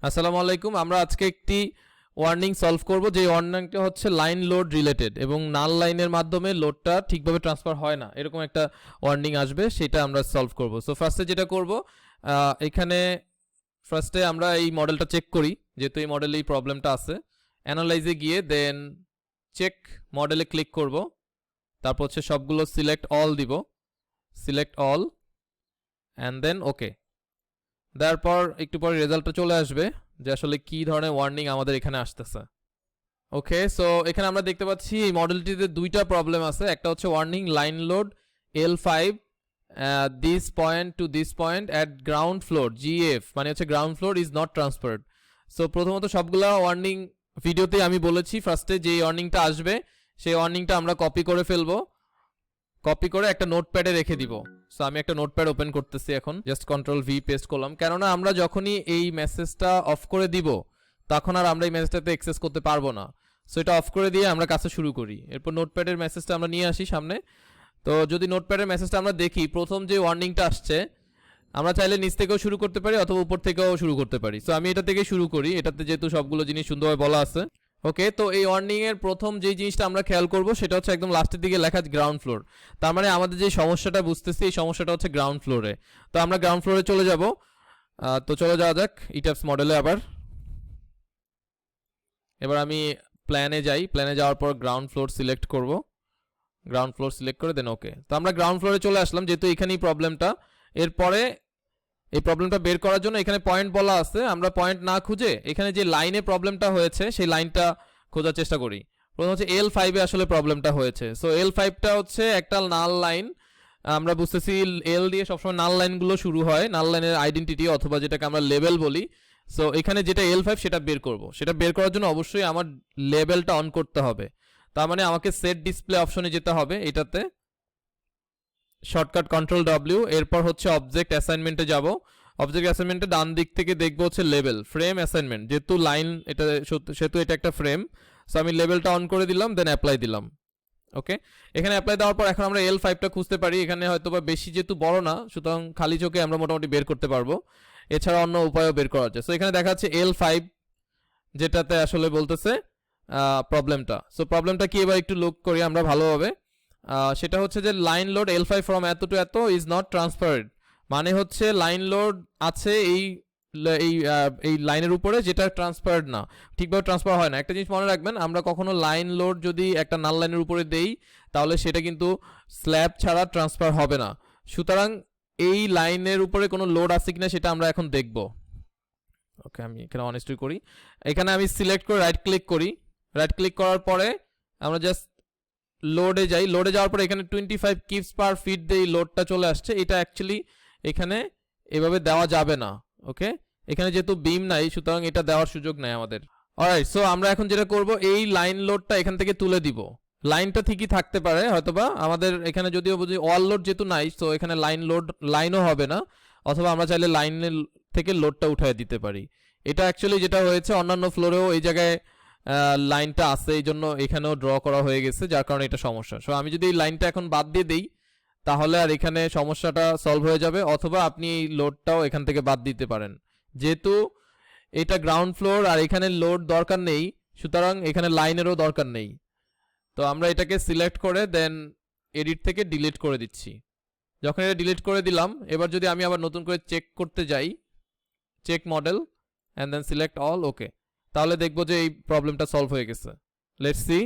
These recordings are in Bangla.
আসসালামু আলাইকুম। আমরা আজকে একটি ওয়ার্নিং সলভ করব, যে ওয়ার্নিংটা হচ্ছে লাইন লোড রিলেটেড এবং নাল লাইনের মাধ্যমে লোডটা ঠিকভাবে ট্রান্সফার হয় না, এরকম একটা ওয়ার্নিং আসবে, সেটা আমরা সলভ করব। সো ফার্স্টে যেটা করব, এখানে ফার্স্টে আমরা এই মডেলটা চেক করি, যেহেতু এই মডেলে এই প্রবলেমটা আছে। অ্যানালাইজে গিয়ে দেন চেক মডেলে ক্লিক করব, তারপর হচ্ছে সবগুলো সিলেক্ট অল দিব, সিলেক্ট অল অ্যান্ড দেন ওকে। তারপর একটু পরে রেজাল্টটা চলে আসবে যে আসলে কি ধরনের ওয়ার্নিং আমাদের এখানে আসতেছে। ওকে, সো এখানে আমরা দেখতে পাচ্ছি এই মডেলটিতে দুইটা প্রবলেম আছে। একটা হচ্ছে warning line load L5 this point to this point at ground floor GF, মানে হচ্ছে ground floor is not transferred. So প্রথমত সবগুলা ওয়ার্নিং ভিডিওতে আমি বলেছি ফার্স্টে যে ওয়ার্নিংটা আসবে সেই ওয়ার্নিংটা আমরা কপি করে ফেলবো, কপি করে একটা নোটপ্যাডে রেখে দিব। সো আমি একটা নোটপ্যাড ওপেন করতেছি এখন, জাস্ট Ctrl+V পেস্ট করলাম, কেননা আমরা যখনই এই মেসেজটা অফ করে দিব তখন আর আমরা এই মেসেজটাতে অ্যাক্সেস করতে পারবো না। সো এটা অফ করে দিয়ে আমরা কাজটা শুরু করি। এরপর নোটপ্যাডের মেসেজটা আমরা নিয়ে আসি সামনে। তো যদি নোটপ্যাডের মেসেজটা আমরা দেখি, প্রথম যে ওয়ার্নিংটা আসছে, আমরা চাইলে নিচ থেকেও শুরু করতে পারি অথবা উপর থেকেও শুরু করতে পারি। সো আমি এটা থেকে শুরু করি, এটাতে যেহেতু সবগুলো জিনিস সুন্দরভাবে বলা আছে। ওকে, তো এই ওয়ার্নিং এর প্রথম যেই জিনিসটা আমরা খেয়াল করব সেটা হচ্ছে একদম লাস্টের দিকে লেখা গ্রাউন্ড ফ্লোর। তার মানে আমাদের যে সমস্যাটা বুঝতেছি এই সমস্যাটা হচ্ছে গ্রাউন্ড ফ্লোরে। তো আমরা গ্রাউন্ড ফ্লোরে চলে যাব। তো চলে যাওয়া যাক ইটাপস মডেলে। এবার আমি প্ল্যানে যাই, প্ল্যানে যাওয়ার পর গ্রাউন্ড ফ্লোর সিলেক্ট করব, গ্রাউন্ড ফ্লোর সিলেক্ট করে দেন ওকে। তো আমরা গ্রাউন্ড ফ্লোরে চলে আসলাম, যেহেতু এখানেই প্রবলেমটা। এরপরে এই প্রবলেমটা বের করার জন্য এখানে পয়েন্ট বলা আছে, আমরা পয়েন্ট না খুঁজে এখানে যে লাইনে প্রবলেমটা হয়েছে সেই লাইনটা খোঁজার চেষ্টা করি। প্রথম হচ্ছে L5 এ আসলে প্রবলেমটা হয়েছে। সো L5টা হচ্ছে একটা নাল লাইন। আমরা বুঝতেছি এল দিয়ে সবসময় নাল লাইনগুলো শুরু হয়, নাল লাইনের আইডেন্টিটি অথবা যেটাকে আমরা লেভেল বলি। সো এখানে যেটা L5 সেটা বের করব, সেটা বের করার জন্য অবশ্যই আমার লেভেলটা অন করতে হবে। তার মানে আমাকে সেট ডিসপ্লে অপশনে যেতে হবে, এটাতে শর্টকাট Ctrl+W, এরপর হচ্ছে অবজেক্ট অ্যাসাইনমেন্টে যাব। অবজেক্ট অ্যাসাইনমেন্টে ডান দিক থেকে দেখবো হচ্ছে লেভেল, ফ্রেম অ্যাসাইনমেন্ট, যেহেতু লাইন এটা সেহেতু এটা একটা ফ্রেম। সো আমি লেভেলটা অন করে দিলাম, দেন অ্যাপ্লাই দিলাম। ওকে, এখানে অ্যাপ্লাই দেওয়ার পর এখন আমরা L5টা খুঁজতে পারি। এখানে হয়তো বা বেশি যেহেতু বড় না, সুতরাং খালি চোখে আমরা মোটামুটি বের করতে পারবো। এছাড়া অন্য উপায়ও বের করা যায়। সো এখানে দেখা যাচ্ছে L5 যেটাতে আসলে বলতেছে প্রবলেমটা। সো প্রবলেমটা কি এবার একটু লুক করি আমরা ভালোভাবে। সেটা হচ্ছে যে লাইন লোড L5 ফ্রম এত টু এত ইজ নট ট্রান্সফার্ড, মানে হচ্ছে লাইন লোড আছে এই এই লাইনের উপরে, যেটা ট্রান্সফার্ড না, ঠিকভাবে ট্রান্সফার হয় না। একটা জিনিস মনে রাখবেন, আমরা কখনো লাইন লোড যদি একটা নাল লাইনের উপরে দেই তাহলে সেটা কিন্তু স্ল্যাব ছাড়া ট্রান্সফার হবে না। সুতরাং এই লাইনের উপরে কোনো লোড আছে কিনা সেটা আমরা এখন দেখব। ওকে, আমি এখানে অনেস্টলি করি, এখানে আমি সিলেক্ট করে রাইট ক্লিক করি। রাইট ক্লিক করার পরে আমরা জাস্ট লোডে যাই। লোডে যাওয়ার পরে এখানে 25 কিপস পার ফিট দিয়ে লোডটা চলে আসছে। এটা অ্যাকচুয়ালি এখানে এভাবে দেওয়া যাবে না। ওকে, এখানে যেহেতু বিম নাই সুতরাং এটা দেওয়ার সুযোগ নাই আমাদের। অলরাইট, সো আমরা এখন যেটা করব, এই লাইন লোডটা এখান থেকে তুলে দিব। লাইনটা ঠিকই থাকতে পারে হয়তোবা আমাদের এখানে, যদিও বুঝি ওয়াল লোড যেহেতু নাই, তো এখানে লাইন লোড লাইনও হবে না, অথবা আমরা চাইলে লাইনের থেকে লোডটা উঠায় দিতে পারি। এটা অ্যাকচুয়ালি যেটা হয়েছে অন্যান্য ফ্লোরেও এই জায়গায় লাইনটা আছে, এই জন্য এখানেও ড্র করা হয়ে গেছে, যার কারণে এটা সমস্যা। সো আমি যদি এই লাইনটা এখন বাদ দিয়ে দিই তাহলে আর এখানে সমস্যাটা সলভ হয়ে যাবে, অথবা আপনি এই লোডটাও এখান থেকে বাদ দিতে পারেন। যেহেতু এটা গ্রাউন্ড ফ্লোর আর এখানে লোড দরকার নেই, সুতরাং এখানে লাইনেরও দরকার নেই। তো আমরা এটাকে সিলেক্ট করে দেন এডিট থেকে ডিলিট করে দিচ্ছি। যখন এটা ডিলিট করে দিলাম, এবার যদি আমি আবার নতুন করে চেক করতে যাই, check model and then select all okay, তাহলে দেখবো যে এই প্রবলেমটা সলভ হয়ে গেছে। Let's see.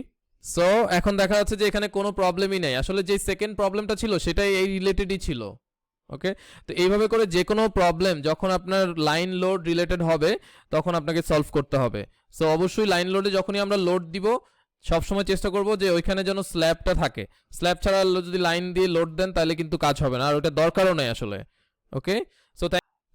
সো এখন দেখা যাচ্ছে যে এখানে কোনো প্রবলেমই নেই, আসলে যে সেকেন্ড প্রবলেমটা ছিল সেটাই এই রিলেটেডই ছিল। ওকে, তো এইভাবে করে যে কোনো প্রবলেম যখন আপনার লাইন লোড রিলেটেড হবে তখন আপনাকে সলভ করতে হবে। সো অবশ্যই লাইন লোডে যখনই আমরা লোড দিব সবসময় চেষ্টা করব যে ওইখানে যেন স্ল্যাবটা থাকে। স্ল্যাব ছাড়া যদি লাইন দিয়ে লোড দেন তাহলে কিন্তু কাজ হবে না, আর ওটা দরকারও নেই আসলে। ওকে,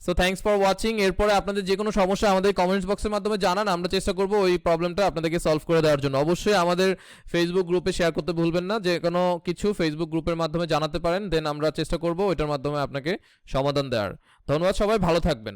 সো থ্যাঙ্কস ফর ওয়াচিং। এরপরে আপনাদের যে কোনো সমস্যা আমাদের কমেন্টস বক্সের মাধ্যমে জানান, আমরা চেষ্টা করব ওই প্রবলেমটা আপনাদেরকে সলভ করে দেওয়ার জন্য। অবশ্যই আমাদের ফেসবুক গ্রুপে শেয়ার করতে ভুলবেন না, যে কোনো কিছু ফেসবুক গ্রুপের মাধ্যমে জানাতে পারেন, দেন আমরা চেষ্টা করব ওইটার মাধ্যমে আপনাকে সমাধান দেওয়ার। ধন্যবাদ, সবাই ভালো থাকবেন।